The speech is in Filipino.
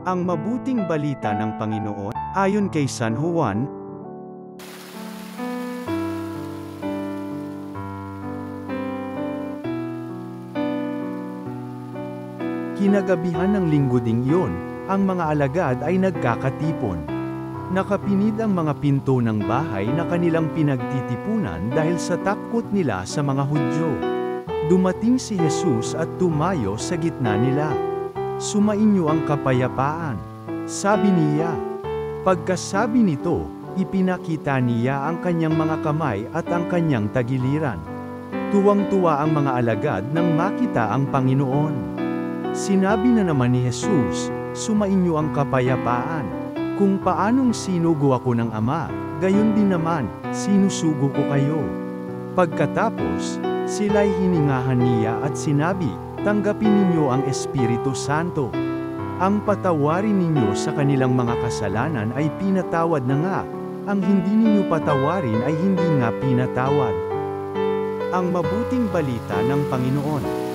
Ang mabuting balita ng Panginoon, ayon kay San Juan. Kinagabihan ng linggo ding iyon, ang mga alagad ay nagkakatipon. Nakapinid ang mga pinto ng bahay na kanilang pinagtitipunan dahil sa takot nila sa mga Hudyo. Dumating si Jesus at tumayo sa gitna nila. "Sumainyo ang kapayapaan," sabi niya. Pagkasabi nito, ipinakita niya ang kanyang mga kamay at ang kanyang tagiliran. Tuwang-tuwa ang mga alagad nang makita ang Panginoon. Sinabi na naman ni Jesus, "Sumainyo ang kapayapaan. Kung paanong sinugo ako ng Ama, gayon din naman, sinusugo ko kayo." Pagkatapos, sila'y hiningahan niya at sinabi, "Tanggapin ninyo ang Espiritu Santo. Ang patawarin ninyo sa kanilang mga kasalanan ay pinatawad na nga, ang hindi ninyo patawarin ay hindi nga pinatawad." Ang mabuting balita ng Panginoon.